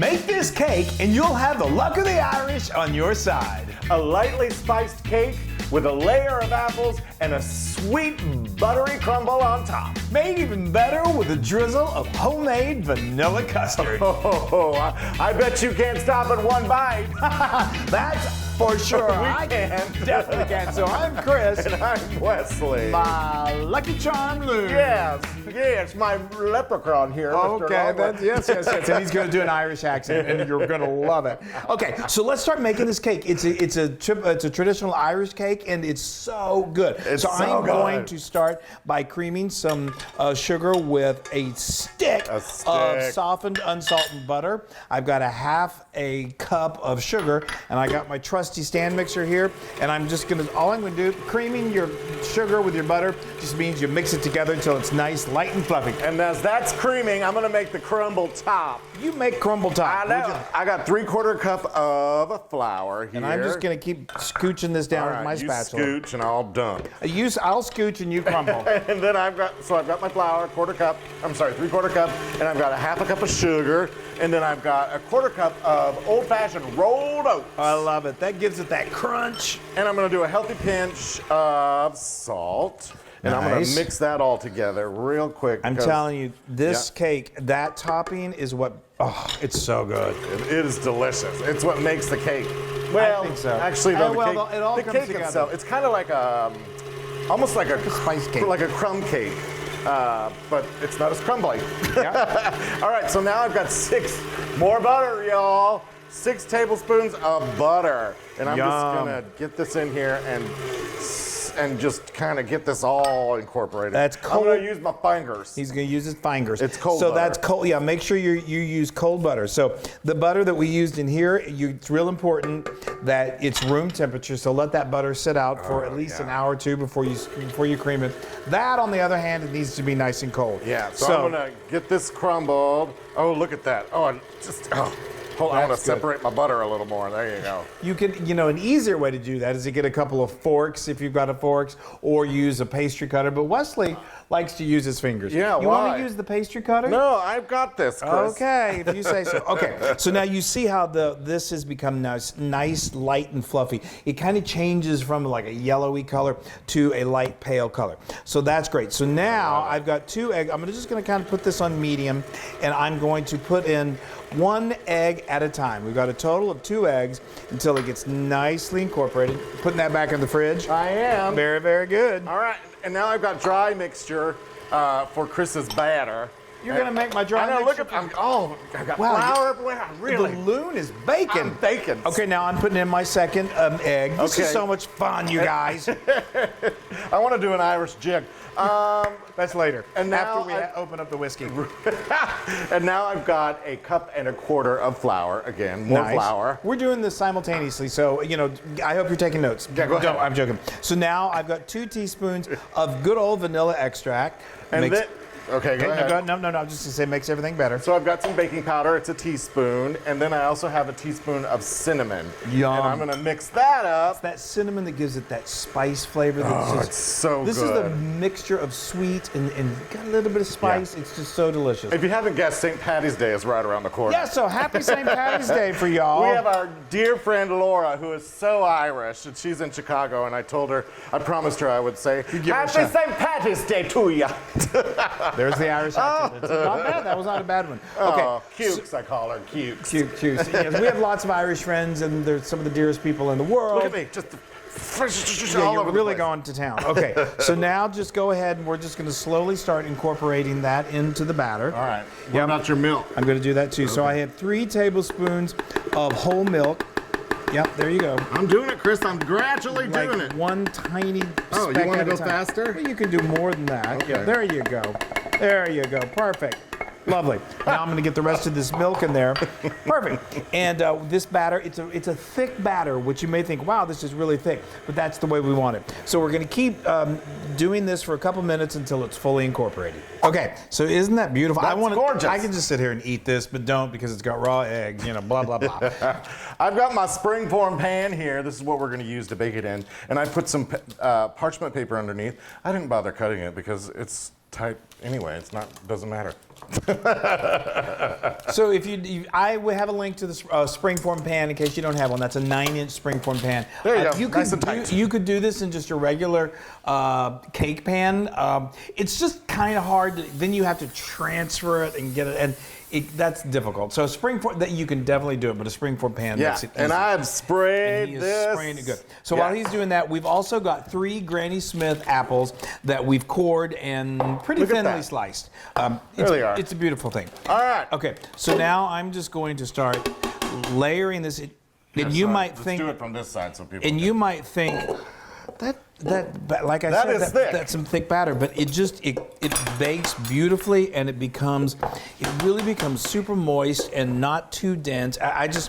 Make this cake and you'll have the luck of the Irish on your side. A lightly spiced cake with a layer of apples and a sweet buttery crumble on top. Made even better with a drizzle of homemade vanilla custard. Oh, I bet you can't stop at one bite. That's for sure. I definitely can. So I'm Chris. And I'm Wesley. My lucky charm Loon. Yes, my leprechaun here. Okay, yes. And he's going to do an Irish accent, and you're going to love it. Okay, so let's start making this cake. It's a traditional Irish cake, and it's so good. I'm going to start by creaming some sugar with a stick of softened unsalted butter. I've got a half a cup of sugar, and I got my trusty stand mixer here, and all I'm going to do, creaming your sugar with your butter just means you mix it together until it's nice, light and fluffy. And as that's creaming, I'm going to make the crumble top. You make crumble top. I know. I got 3/4 cup of flour here. And I'm just going to keep scooching this down with my spatula. You scooch and I'll dunk. I'll scooch and you crumble. And then I've got my flour, 3/4 cup, and I've got a half a cup of sugar, and then I've got a 1/4 cup of old-fashioned rolled oats. I love it. That gives it that crunch. And I'm going to do a healthy pinch of salt. And I'm going to mix that all together real quick. I'm telling you, this cake, that topping is what, it's so good. It is delicious. It's what makes the cake. Well, I think so. Actually, though, the cake itself, it's kind of like almost like a spice cake. Like a crumb cake. But it's not as crumbly. Yeah. All right, so now I've got 6 more butter, y'all. 6 tablespoons of butter. And I'm just gonna get this in here and just kind of get this all incorporated. That's cold. I'm gonna use my fingers. He's gonna use his fingers. It's cold butter. So that's cold. Yeah, make sure you use cold butter. So the butter that we used in here, it's real important that it's room temperature. So let that butter sit out for at least an hour or two before you cream it. That, on the other hand, it needs to be nice and cold. Yeah. So I'm gonna get this crumbled. Oh, look at that. Oh, I want to separate my butter a little more. There you go. You can, an easier way to do that is to get a couple of forks if you've got a forks, or use a pastry cutter. But Wesley likes to use his fingers. Yeah, You want to use the pastry cutter? No, I've got this, Chris. Okay, if you say so. Okay, so now you see how this has become nice, light, and fluffy. It kind of changes from like a yellowy color to a light pale color. So that's great. So now I've got 2 eggs. I'm just going to kind of put this on medium, and I'm going to put in 1 egg at a time. We've got a total of 2 eggs until it gets nicely incorporated. Putting that back in the fridge. I am. Very, very good. All right, and now I've got dry mixture for Chris's batter. You're going to make my dry mixture? Look at I've got flour everywhere. Really? The Loon is baking. I'm baking. Okay, now I'm putting in my 2nd egg. This is so much fun, you guys. I want to do an Irish jig. That's later. And now after we open up the whiskey. And now I've got a 1.25 cups of flour. Again, more flour. We're doing this simultaneously, so I hope you're taking notes. Yeah, go ahead. No, I'm joking. So now I've got 2 teaspoons of good old vanilla extract. Okay, go ahead. No, I'm just going to say makes everything better. So I've got some baking powder. It's a teaspoon. And then I also have a teaspoon of cinnamon. Yum. And I'm going to mix that up. It's that cinnamon that gives it that spice flavor. It's so good. This is the mixture of sweet and got a little bit of spice. Yeah. It's just so delicious. If you haven't guessed, St. Paddy's Day is right around the corner. Yeah, so happy St. Paddy's Day for y'all. We have our dear friend Laura, who is so Irish, and she's in Chicago, and I promised her I would say, happy St. Paddy's Day to you. There's the Irish accent. It's not bad. That was not a bad one. Okay. Oh, Cukes, I call her. Cukes. Cukes. Yes, we have lots of Irish friends, and they're some of the dearest people in the world. Look at me. Just you're really going to town. Okay, so now just go ahead, and we're just going to slowly start incorporating that into the batter. All right. What about your milk? I'm going to do that too. Okay. So I have 3 tablespoons of whole milk. Yep, there you go. I'm doing it, Chris. I'm gradually doing it. One tiny speck. Oh, you want to go faster? Well, you can do more than that. Okay. Yeah, there you go. There you go. Perfect. Lovely. Now I'm going to get the rest of this milk in there. Perfect. And this batter, it's a thick batter, which you may think, wow, this is really thick, but that's the way we want it. So we're going to keep doing this for a couple minutes until it's fully incorporated. Okay, so isn't that beautiful? That's gorgeous. I can just sit here and eat this, but don't because it's got raw eggs, blah, blah, blah. I've got my springform pan here. This is what we're going to use to bake it in. And I put some parchment paper underneath. I didn't bother cutting it because it's tight anyway. It's not, doesn't matter. So if I would have a link to the springform pan in case you don't have one. That's a 9-inch springform pan. There you go. Nice and tight. You could do this in just a regular cake pan. It's just kind of hard. Then you have to transfer it and get it, and that's difficult. So springform, that you can definitely do it, but a springform pan makes it easy. And I've sprayed and he is this. spraying it good. So while he's doing that, we've also got 3 Granny Smith apples that we've cored and pretty thinly sliced. There they are. It's a beautiful thing. All right. Okay, so now I'm just going to start layering this. And you might think. Let's do it from this side so people. And you might think that like I said, that's some thick batter, but it bakes beautifully, and it really becomes super moist and not too dense. It's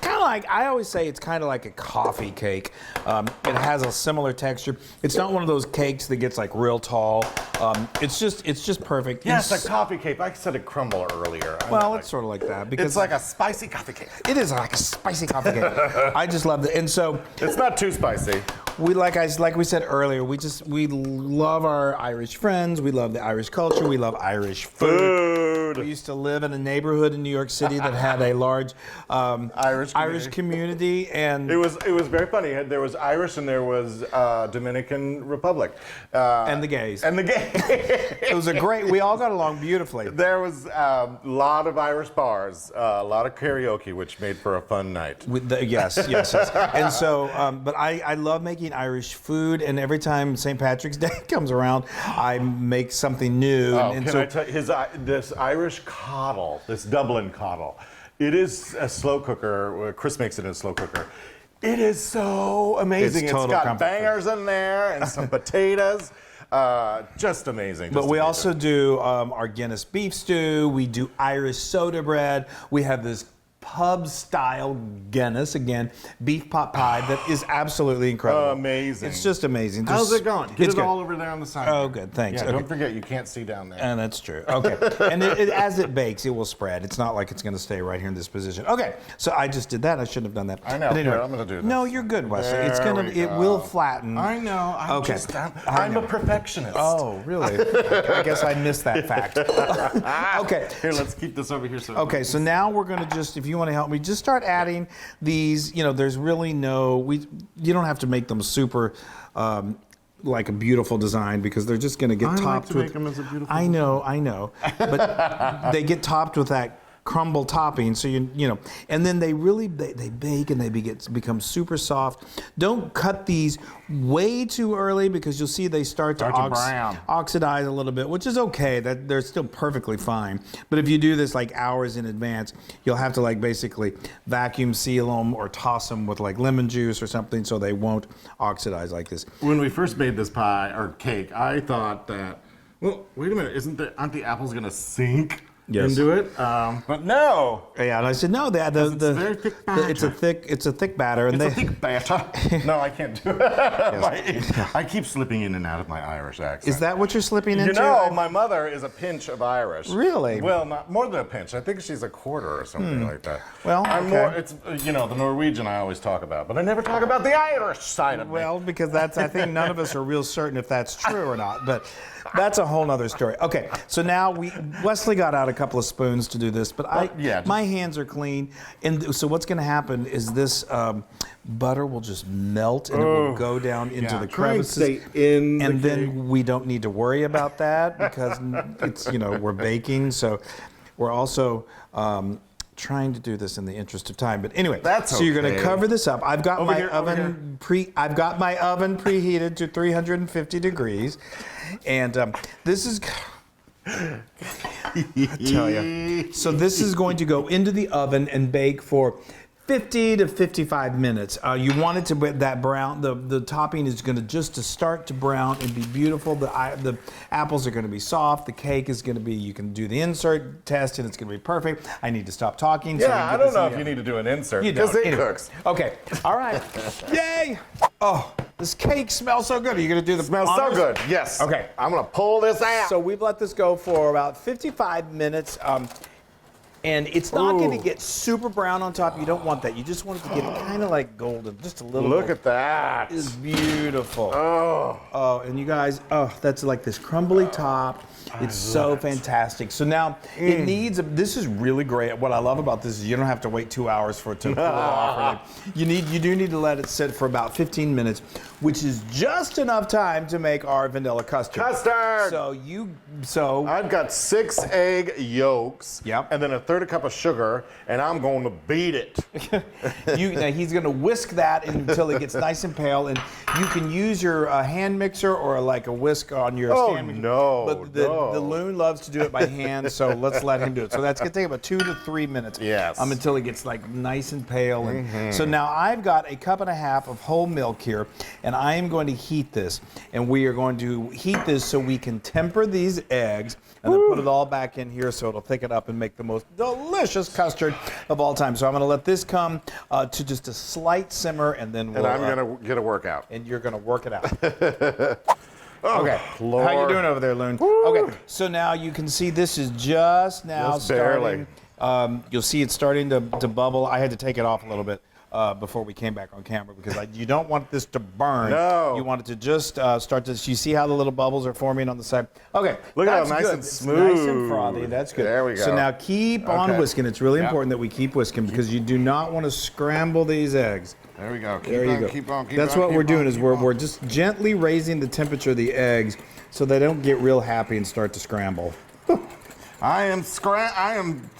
kind of like, I always say it's kind of like a coffee cake. It has a similar texture. It's not one of those cakes that gets like real tall. It's just perfect. Yeah, it's a coffee cake. I said a crumble earlier. Well, it's sort of like that because it's like a spicy coffee cake. It is like a spicy coffee cake. I just love it, and so it's not too spicy. We like we said earlier, we love our Irish friends. We love the Irish culture. We love Irish food. We used to live in a neighborhood in New York City that had a large Irish community, and it was very funny. There was Irish and there was Dominican Republic, and the gays. It was we all got along beautifully. There was a lot of Irish bars, a lot of karaoke, which made for a fun night. Yes. And so, but I love making Irish food, and every time St. Patrick's Day comes around, I make something new. I tell you, this Irish coddle, this Dublin coddle, it is a slow cooker. Chris makes it in a slow cooker. It is so amazing. It's got bangers in there and some potatoes. Just amazing. But we also do our Guinness beef stew. We do Irish soda bread. We have this pub-style Guinness, again, beef pot pie that is absolutely incredible. Amazing. It's just amazing. How's it going? Get it all over there on the side. Oh, good. Thanks. Yeah, don't forget, you can't see down there. And that's true. Okay. And as it bakes, it will spread. It's not like it's going to stay right here in this position. Okay. So I just did that. I shouldn't have done that. I know. Anyway, Here, I'm going to do this. No, you're good, Wesley. It will flatten. I know. I'm a perfectionist. Oh, really? I guess I missed that fact. Okay. Here, let's keep this over here. Okay. So now we're going to just, if you want to help me, just start adding these. There's really you don't have to make them super like a beautiful design, because they're just going to get topped with. Make them as a beautiful I know, but they get topped with that crumble topping, so and then they bake and they become super soft. Don't cut these way too early, because you'll see they start to oxidize a little bit, which is okay. That they're still perfectly fine. But if you do this like hours in advance, you'll have to like basically vacuum seal them or toss them with like lemon juice or something, so they won't oxidize like this. When we first made this pie or cake, I thought that, well, wait a minute, aren't the apples going to sink? Yes. Into it, but no. Yeah, and I said no. It's very thick batter. It's a thick batter, and it's a thick batter. No, I can't do it. I keep slipping in and out of my Irish accent. Is that what you're slipping into? My mother is a pinch of Irish. Really? Well, not more than a pinch. I think she's a quarter or something like that. Well, I'm more. It's the Norwegian I always talk about, but I never talk about the Irish side of me. Well, because I think none of us are real certain if that's true or not, but. That's a whole nother story. Okay, so now Wesley got out a couple of spoons to do this, but my hands are clean, and so what's going to happen is this butter will just melt, and it will go down into the crevices, and then we don't need to worry about that, because it's we're baking, so we're also. Trying to do this in the interest of time, but anyway. So you're going to cover this up. I've got my oven preheated to 350 degrees, and this is. I tell you. So this is going to go into the oven and bake for 50 to 55 minutes. You want it to be that brown. The topping is going to start to brown and be beautiful. The apples are going to be soft. The cake is going to be. You can do the insert test and it's going to be perfect. I need to stop talking. Yeah, I don't know if you need to do an insert because it cooks. Okay. All right. Yay! Oh, this cake smells so good. Are you going to do the? Smells so good. Yes. Okay. I'm going to pull this out. So we've let this go for about 55 minutes. And it's not going to Ooh. get super brown on top. You don't want that. You just want it to get kind of like golden, just a little. Look at that. It's beautiful. Oh. Oh, and you guys, oh, that's like this crumbly top. It's so fantastic. So now it needs. This is really great. What I love about this is you don't have to wait 2 hours for it to cool off. You do need to let it sit for about 15 minutes, which is just enough time to make our vanilla custard. Custard. So I've got 6 egg yolks. Yep. And then a third cup of sugar, and I'm going to beat it. now he's going to whisk that until it gets nice and pale, and you can use your hand mixer or like a whisk on your stand mixer. No, but the Loon loves to do it by hand, so let's let him do it. So that's going to take about 2 to 3 minutes. Yes. Until it gets like nice and pale. And so now I've got 1.5 cups of whole milk here, and I am going to heat this, and we are going to heat this so we can temper these eggs and then put it all back in here so it'll thicken up and make the most delicious custard of all time. So I'm going to let this come to just a slight simmer, and then we'll... And I'm going to get a workout. And you're going to work it out. Oh, okay. Lord. How you doing over there, Loon? Woo. Okay. So now you can see this is just now Just starting. barely. You'll see it's starting to bubble. I had to take it off a little bit before we came back on camera because you don't want this to burn. No. You want it to just start to. You see how the little bubbles are forming on the side? Okay. Look at how that's nice good. and It's smooth. nice and frothy. That's good. There we go. So now keep on Okay. whisking. It's really important that we keep whisking because you do not want to scramble these eggs. There we go. There you go. Keep on. That's what we're doing is we're just gently raising the temperature of the eggs so they don't get real happy and start to scramble. I am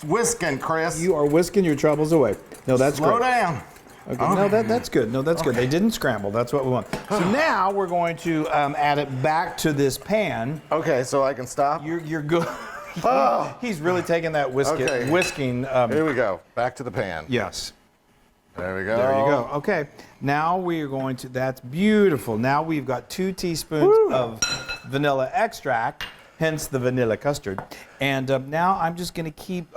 whisking, Chris. You are whisking your troubles away. No, that's Slow great. down. Okay. No, that's good. No, that's good. They didn't scramble. That's what we want. So now we're going to add it back to this pan. Okay, so I can stop. You're good. Oh. He's really taking that Okay. whisking. Here we go. Back to the pan. Yes. There we go. There you go. Okay. Now we are going to. That's beautiful. Now we've got 2 teaspoons of vanilla extract, hence the vanilla custard. And now I'm just going to keep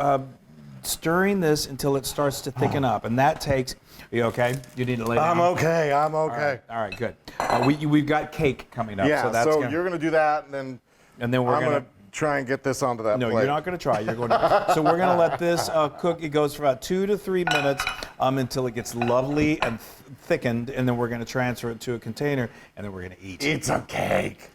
stirring this until it starts to thicken up, and that takes. You okay? You need to lay down. I'm okay. I'm okay. All right, good. We've got cake coming up. Yeah. So, that's you're gonna do that, and then we're I'm gonna gonna try and get this onto that No, plate. you're not going to try. You're going to. So we're going to let this cook. It goes for about 2 to 3 minutes until it gets lovely and thickened, and then we're going to transfer it to a container, and then we're going to eat. It's a cake.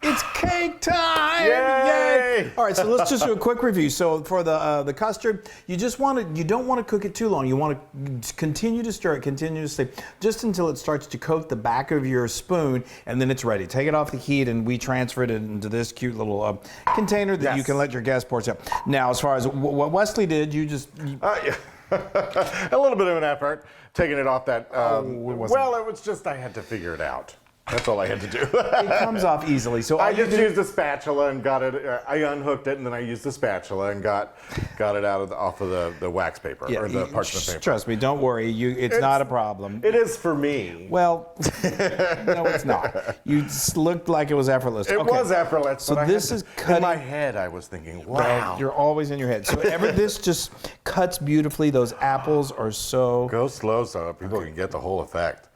It's cake time! Yay! All right, so let's just do a quick review. So for the custard, you don't want to cook it too long. You want to continue to stir it continuously, just until it starts to coat the back of your spoon, and then it's ready. Take it off the heat, and we transfer it into this cute little container that you can let your guests pour out. Now, as far as what Wesley did, you just. Yeah. A little bit of an effort taking it off that. it was just I had to figure it out. That's all I had to do. It comes off easily. So I just used a spatula and got it. I unhooked it and then I used the spatula and got it out off of the wax paper or the parchment paper. Trust me, don't worry. It's not a problem. It is for me. Well, no, it's not. You just looked like it was effortless. It was effortless. So but this is cutting. In my head, I was thinking, wow. You're always in your head. So this just cuts beautifully. Those apples are so. Go slow so people can get the whole effect.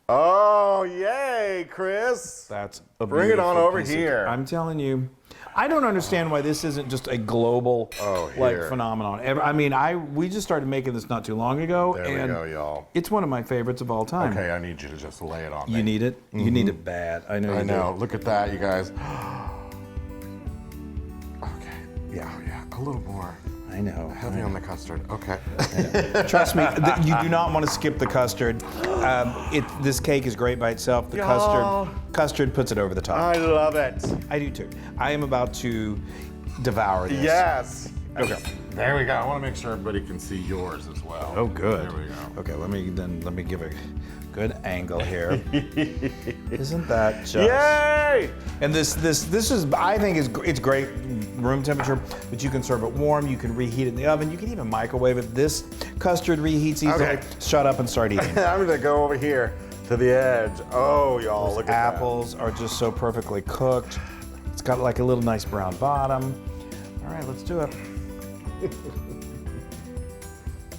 Oh, yay, Chris. That's a Bring it on beautiful over piece of here. cake. I'm telling you. I don't understand why this isn't just a global phenomenon. I mean, we just started making this not too long ago. There we go, y'all. It's one of my favorites of all time. Okay, I need you to just lay it on me. You need it? You need it bad. I know. I know. Look at that, you guys. Okay. Yeah. A little more. I know. Heavy on the custard. Okay. Trust me, you do not want to skip the custard. This cake is great by itself. The custard puts it over the top. I love it. I do too. I am about to devour this. Yes. Okay. There we go. I want to make sure everybody can see yours as well. Oh, good. There we go. Okay, let me give a good angle here. Isn't that just? Yay! And this is, I think it's great room temperature, but you can serve it warm. You can reheat it in the oven. You can even microwave it. This custard reheats easily. Okay. Shut up and start eating. I'm gonna go over here to the edge. Oh, y'all, look at that. Apples are just so perfectly cooked. It's got like a little nice brown bottom. All right, let's do it.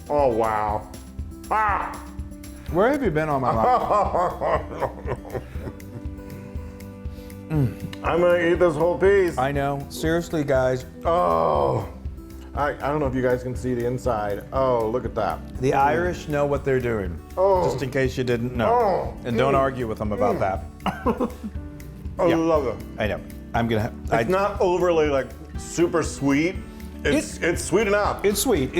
Oh, wow. Ah! Where have you been all my life? I'm gonna eat this whole piece. I know. Seriously, guys. Oh, I don't know if you guys can see the inside. Oh, look at that. The Irish know what they're doing. Oh. Just in case you didn't know. Oh. And don't argue with them about that. I love it. I know. I'm gonna. It's not overly like super sweet. It's sweet enough. It's sweet,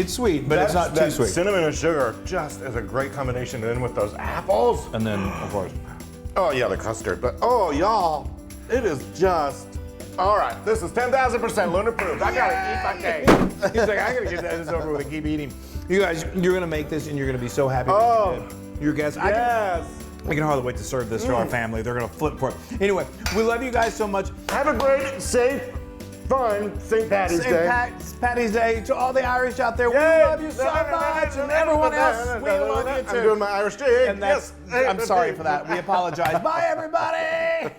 but it's not too sweet. Cinnamon and sugar just is a great combination. And then with those apples. And then, of course. Oh yeah, the custard. But oh y'all, it is just. All right, this is 10,000% Loon approved. I gotta eat my cake. He's like, I gotta get this over with and keep eating. You guys, you're gonna make this and you're gonna be so happy when you did. Your guests. Yes. I can hardly wait to serve this to our family. They're gonna flip for it. Anyway, we love you guys so much. Have a great, safe, fun St. Paddy's Day. Paddy's Day to all the Irish out there. We love you so much, and everyone else, we love you too. I'm doing my Irish jig. And that's, I'm sorry for that. We apologize. Bye, everybody.